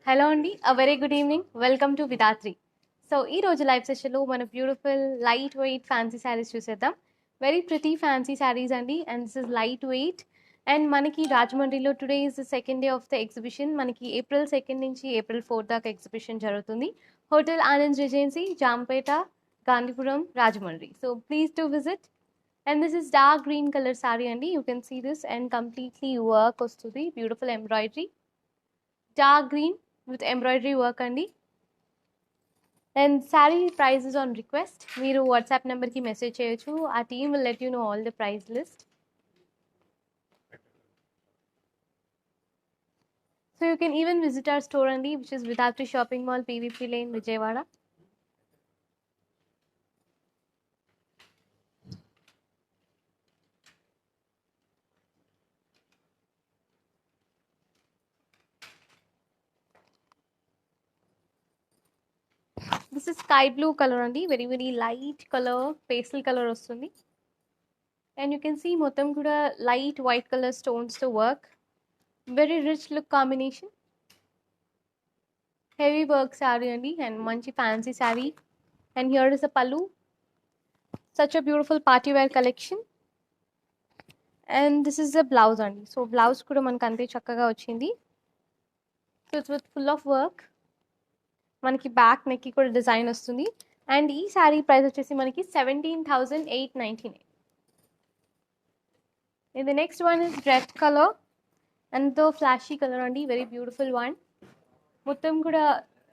Hello అండి. Very good evening. Welcome to Vidhatri. So, ఈరోజు live సెషన్‌లో మన beautiful light weight fancy saris చూసేద్దాం. వెరీ ప్రిటీ ఫ్యాన్సీ శారీస్ అండి. And this is light weight. And మనకి రాజమండ్రిలో today is the second day of the exhibition. మనకి April 2 నుంచి ఏప్రిల్ 4 దాకా ఎగ్జిబిషన్ జరుగుతుంది. Hotel Anand regency, Jampeta, Gandhipuram, Rajahmundry. So, please do visit. And this is dark green colour sari అండి. You can see this and completely work వస్తుంది. Beautiful embroidery. Dark green with embroidery work అండి. And sari prices on request. మీరు WhatsApp నెంబర్కి message చేయొచ్చు. ఆ team will let you know all the price list. So you can even visit our store అండి, which is Vidhatri shopping mall, PVP lane, Vijayawada. This is sky blue colour అండి. Very very light colour, pastel colour వస్తుంది. And you can see మొత్తం కూడా light white colour స్టోన్స్తో work. Very rich look combination. Heavy work sari అండి and మంచి fancy sari. And here is the pallu. Such a beautiful party wear collection. And this is the blouse అండి. So blouse కూడా మనకు అంతే చక్కగా వచ్చింది. So it's with full of work. మనకి back నెక్కి కూడా డిజైన్ వస్తుంది. అండ్ ఈ శారీ ప్రైస్ వచ్చేసి మనకి 17,899. ఇది next one is red colour and తో ఫ్లాషీ కలర్ అండి. Very beautiful one. మొత్తం కూడా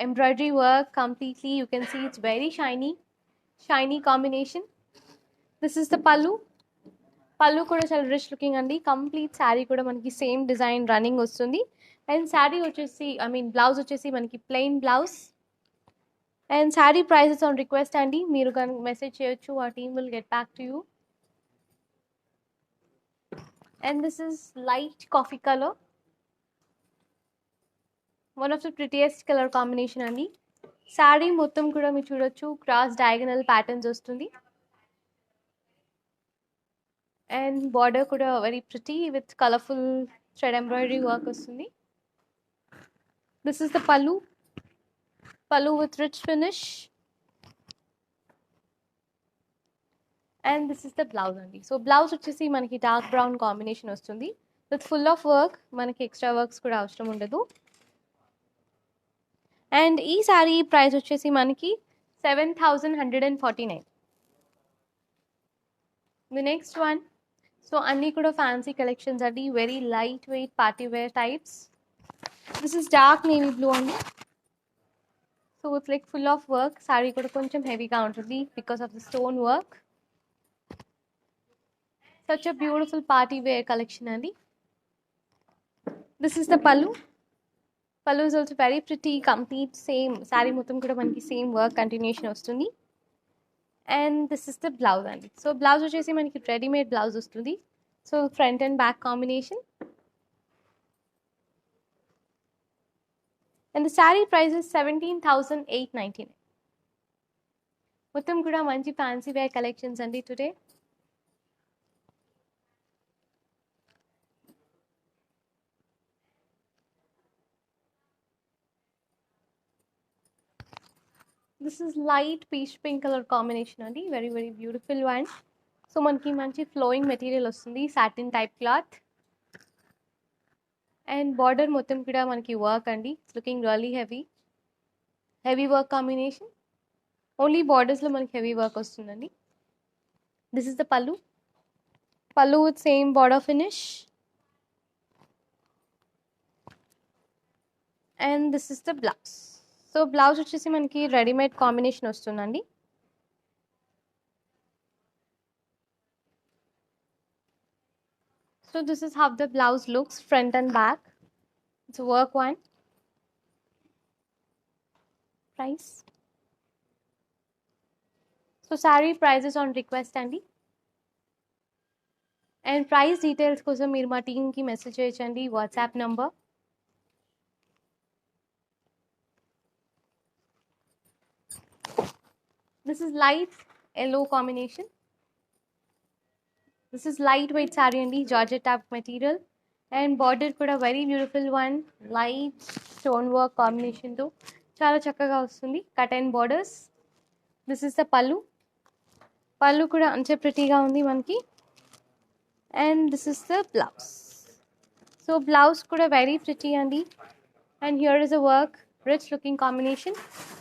embroidery work completely. You can see it's very shiny combination. This is the pallu. పళ్ళు కూడా చాలా రిచ్ లుకింగ్ అండి. కంప్లీట్ శారీ కూడా మనకి సేమ్ డిజైన్ రన్నింగ్ వస్తుంది. అండ్ శారీ వచ్చేసి బ్లౌజ్ వచ్చేసి మనకి plain blouse. And sari prices on request అండి. మీరు కనుక మెసేజ్ చేయొచ్చు. ఆ team will get back to you. And this is light coffee colour. One of the prettiest colour combination అండి. శారీ మొత్తం కూడా మీరు చూడొచ్చు క్రాస్ డయాగనల్ ప్యాటర్న్స్ వస్తుంది. అండ్ బార్డర్ కూడా very pretty with colourful thread embroidery work వస్తుంది. This is the pallu. Pallu with rich finish. And this is the blouse అండి. So blouse వచ్చేసి మనకి డార్క్ బ్రౌన్ కాంబినేషన్ వస్తుంది విత్ ఫుల్ ఆఫ్ వర్క్. మనకి extra works కూడా అవసరం ఉండదు. అండ్ ఈ శారీ ప్రైస్ వచ్చేసి మనకి 7,149. The next one. సో అన్నీ కూడా ఫ్యాన్సీ కలెక్షన్స్ అండి. Very light weight party wear types. This is dark navy blue అండి. So it's like full of work. Sari కూడా కొంచెం హెవీగా ఉంటుంది because of the stone work. Such a beautiful party wear collection అండి. This is the pallu. Pallu is also very pretty. Complete same sari మొత్తం కూడా మనకి same work continuation వస్తుంది. And this is the blouse అండి. సో బ్లౌజ్ వచ్చేసి మనకి రెడీమేడ్ బ్లౌజ్ వస్తుంది. So front and back combination. And the sari price is 17,899. మొత్తం కూడా మంచి ఫ్యాన్సీ వేర్ కలెక్షన్స్ అండి today. This is light peach pink colour combination అండి. Very very beautiful one. So మనకి మంచి ఫ్లోయింగ్ మెటీరియల్ వస్తుంది. Satin type cloth. And border మొత్తం కూడా మనకి వర్క్ అండి. It's looking really heavy work combination. Only బార్డర్స్లో మనకి హెవీ వర్క్ వస్తుందండి. This is the pallu. Pallu with same border finish. And this is the blouse. So blouse వచ్చేసి మనకి రెడీమేడ్ కాంబినేషన్ వస్తుందండి. So this is how the blouse looks front and back. It's work one. Price. So sari prices on request అండి. And price details కోసం మీరు మా టీమ్కి message చేయొచ్చండి. WhatsApp number. This is light yellow combination. This is light weight sari అండి. Georgette type material. And border కూడా very beautiful one, light stone work కాంబినేషన్తో చాలా చక్కగా వస్తుంది. Cut and borders. This is the pallu. పళ్ళు కూడా అంతే ప్రిటీగా ఉంది మనకి. And this is the blouse. So blouse కూడా వెరీ ప్రిటీ అండి. And here is a work, rich looking combination,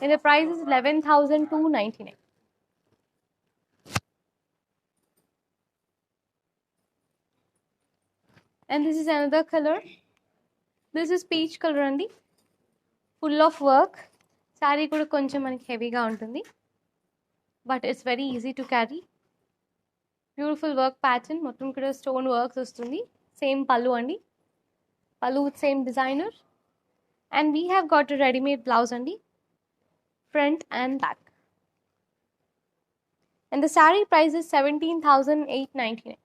and the price is 11,299. And this is another color. This is peach color andi, full of work. Saree kuda koncham manaki heavy ga untundi, but it's very easy to carry. Beautiful work pattern, mottham kuda stone works vastundi. Same pallu andi, pallu with same designer. And we have got a ready made blouse andi, front and back. And the saree price is 17,899.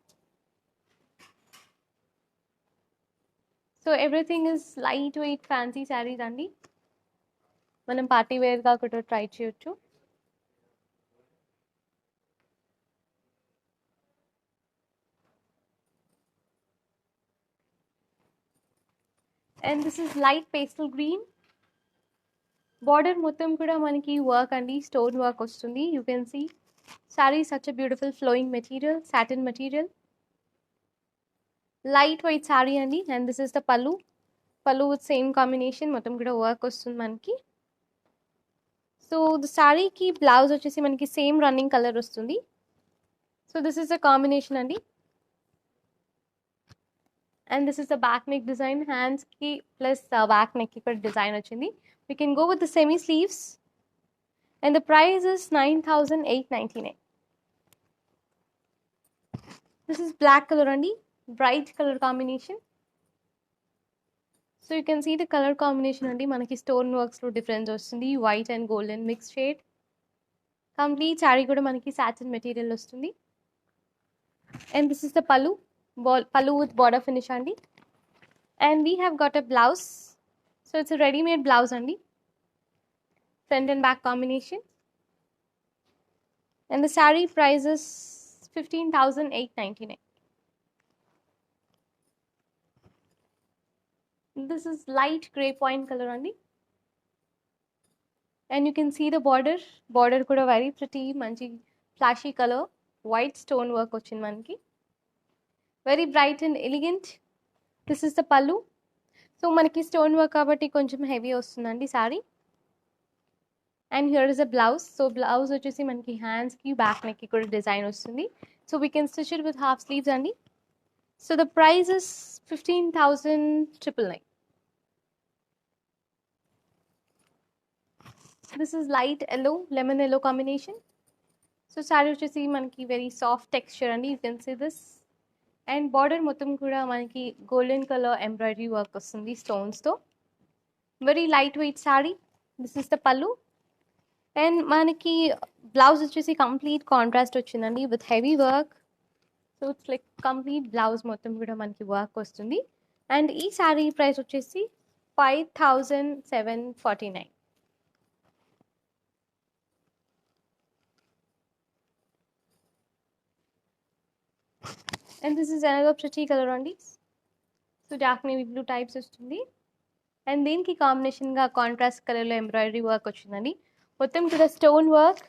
So everything is light wait fancy saris అండి. మనం party వేర్గా కూడా try చేయొచ్చు. And this is light pastel green. Border మొత్తం కూడా మనకి work అండి, stone work వస్తుంది. You can see sari such a beautiful flowing material, satin material, light weight sari అండి. And this is the pallu. పళ్ళు విత్ సేమ్ కాంబినేషన్, మొత్తం కూడా వర్క్ వస్తుంది మనకి. సో ద శారీకి బ్లౌజ్ వచ్చేసి మనకి సేమ్ రన్నింగ్ కలర్ వస్తుంది. So this is the combination అండి. And this is the back neck design, hands ki plus back neck ki kuda design ochindi. We can go with the semi sleeves, and the price is 9,899. This is black color andi, bright color combination. So you can see the color combination andi, manaki stone works lo difference vastundi, white and golden mixed shade. Complete saree kuda manaki satin material vastundi. And this is the pallu. Pallu with border finish andi. And we have got a blouse. So it's a ready made blouse andi, front and back combination. And the saree price is 15,899. This is light grey point color andi. And you can see the border. Border kuda very pretty, manchi flashy color, white stone work ochindi manaki. Very bright and elegant. This is the pallu. So manaki stone work kabatti koncham heavy ostundandi saree. And here is a blouse. So blouse vachesi manaki hands ki back neck ki kuda design ostundi. So we can stitch it with half sleeves andi. So the price is 15,999. This is light yellow, lemon yellow combination. So saree vachesi manaki very soft texture andi, you can see this. And border మొత్తం కూడా మనకి golden colour embroidery work వస్తుంది స్టోన్స్తో. Very light weight sari. This is the pallu. And మనకి blouse వచ్చేసి complete contrast వచ్చిందండి with heavy work. So it's like complete blouse మొత్తం కూడా మనకి వర్క్ వస్తుంది. అండ్ ఈ శారీ ప్రైస్ వచ్చేసి 5,749. And this is another pretty color andi. So dark navy blue types వస్తుంది. అండ్ దీనికి కాంబినేషన్గా కాంట్రాస్ట్ కలర్లో ఎంబ్రాయిడరీ వర్క్ వచ్చిందండి. మొత్తం కూడా స్టోన్ వర్క్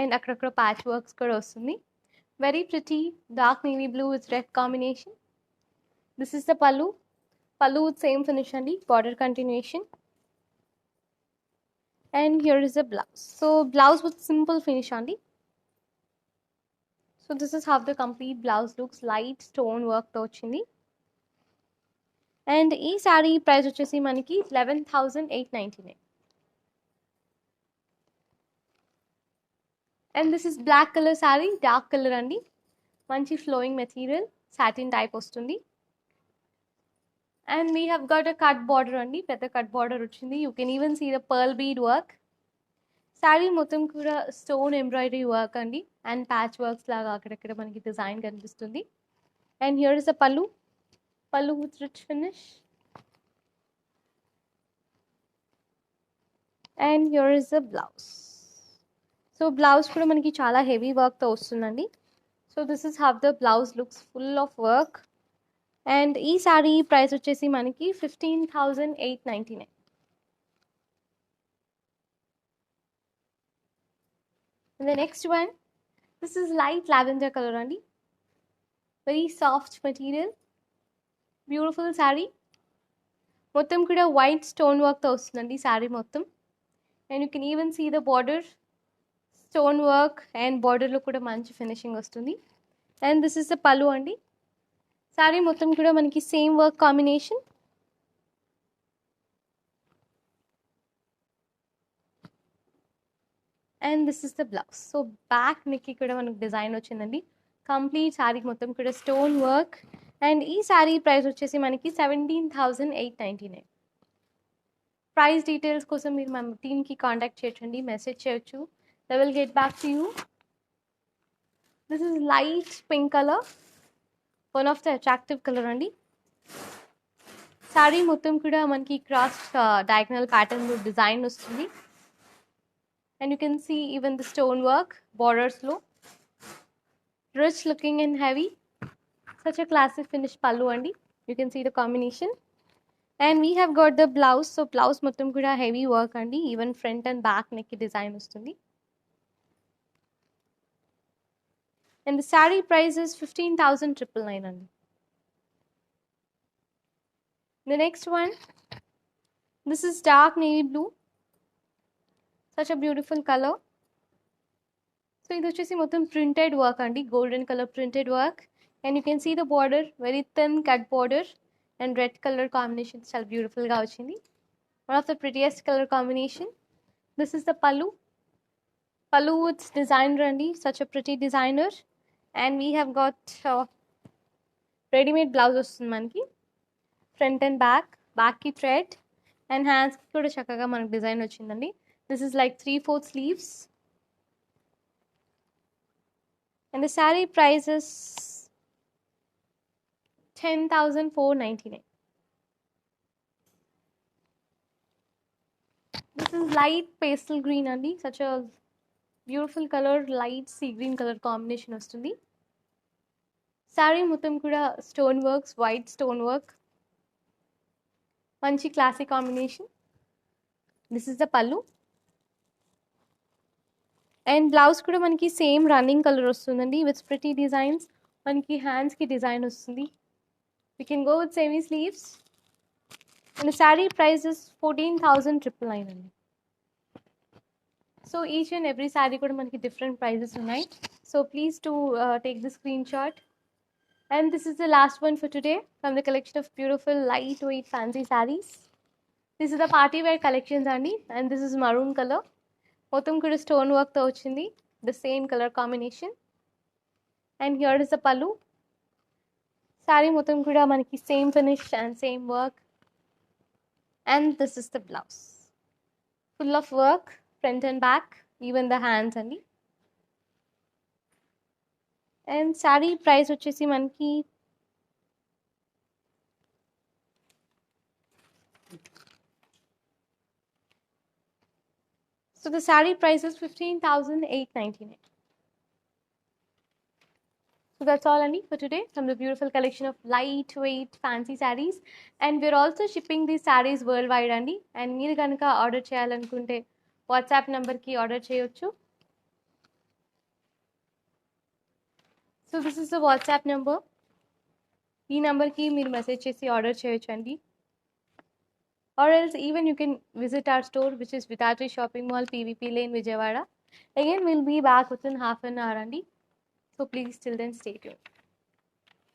అండ్ అక్కడక్కడ ప్యాచ్ వర్క్స్ కూడా వస్తుంది. Very pretty dark navy blue with red combination. This is the pallu. పళ్ళు విత్ సేమ్ ఫినిష్ అండి, border continuation. And here is the blouse. So blouse with simple finish అండి. So this is how the complete blouse looks, light stone work తో వచ్చింది. And ఈ sari price వచ్చేసి మనకి 11,899. And this is black colour sari, dark colour అండి, మంచి flowing material, satin type వస్తుంది. And we have got a cut border అండి, పెద్ద కట్ బార్డర్ వచ్చింది. You can even see the pearl bead work. Sari మొత్తం కూడా స్టోన్ ఎంబ్రాయిడరీ వర్క్ అండి, and patch works లాగా అక్కడక్కడ మనకి డిజైన్ కనిపిస్తుంది. And here is the pallu. పళ్ళు with rich finish. And here is the blouse. So blouse కూడా మనకి చాలా హెవీ వర్క్తో వస్తుందండి. So this is how the blouse looks, full of work. And ఈ శారీ ప్రైస్ వచ్చేసి మనకి 15,899. And the next one, this is light lavender color అండి, very soft material, beautiful saree. మొత్తం కూడా వైట్ స్టోన్ వర్క్తో వస్తుందండి శారీ మొత్తం. And you can even see the border, stone work and బార్డర్లో కూడా మంచి ఫినిషింగ్ వస్తుంది. అండ్ దిస్ ఇస్ ద పళ్ళు అండి. శారీ మొత్తం కూడా మనకి same work combination. And this is the blouse. So back నెక్కి కూడా మనకు డిజైన్ వచ్చిందండి. కంప్లీట్ శారీ మొత్తం కూడా స్టోన్ వర్క్. అండ్ ఈ శారీ ప్రైస్ వచ్చేసి మనకి 17,899. ప్రైస్ డీటెయిల్స్ కోసం మీరు మన టీమ్కి కాంటాక్ట్ చేయొచ్చండి, మెసేజ్ చేయొచ్చు. They will get back to you. This is light pink colour, one of the attractive colour అండి. శారీ మొత్తం కూడా మనకి క్రాస్ డయాగ్నల్ ప్యాటర్న్ డిజైన్ వస్తుంది. And you can see even the stone work borders low, rich looking and heavy. Such a classic finish pallu andi. You can see the combination. And we have got the blouse. So blouse mottam kuda heavy work andi, even front and back neck design ustundi. And the saree price is 15,999 andi. The next one, this is dark navy blue. Such a beautiful color. So ఇది వచ్చేసి మొత్తం printed work అండి, golden colour printed work. And you can see the border, very thin cut border and red colour combination చాలా బ్యూటిఫుల్గా వచ్చింది. One of the prettiest colour combination. This is the pallu. Pallu it's designer అండి, such a pretty designer. And we have got readymade blouse వస్తుంది మనకి, front and బ్యాక్కి thread and హ్యాండ్స్కి కూడా చక్కగా మనకు డిజైన్ వచ్చిందండి. This is like 3/4 sleeves. And the saree price is 10,499. This is light pastel green andi, such a beautiful color, light sea green color combination vastundi. Saree mottam kuda stone works, white stone work, manchi classic combination. This is the pallu. And blouse కూడా మనకి same running colour వస్తుందండి, with pretty designs. మనకి హ్యాండ్స్కి design వస్తుంది. We can go with semi sleeves. And sari price is 14,999 అండి. So each and every sari కూడా మనకి different prices ఉన్నాయి. So please to take the screenshot. And this is the last one for today from the collection of beautiful light weight fancy saris. This is the party wear collections అండి. And this is maroon colour, మొత్తం కూడా stone వర్క్తో వచ్చింది, the same colour combination. And here is the పళ్ళు. శారీ మొత్తం కూడా మనకి same finish and same work. And this is the blouse, full of work, front and back, even the hands అండి. And sari price వచ్చేసి మనకి so the saree price is 15,899. So that's all Annie for today from the beautiful collection of lightweight fancy sarees. And we're also shipping these sarees worldwide Andy. And meer ganaka order cheyalanunte WhatsApp number ki order cheyochu. So this is the WhatsApp number. Ee number ki meer message chesi order cheyochu Andy. Or else even you can visit our store, which is Vidatri Shopping Mall, PVP Lane, Vijayawada. Again, we'll be back within half an hour, Andy. So please till then stay tuned.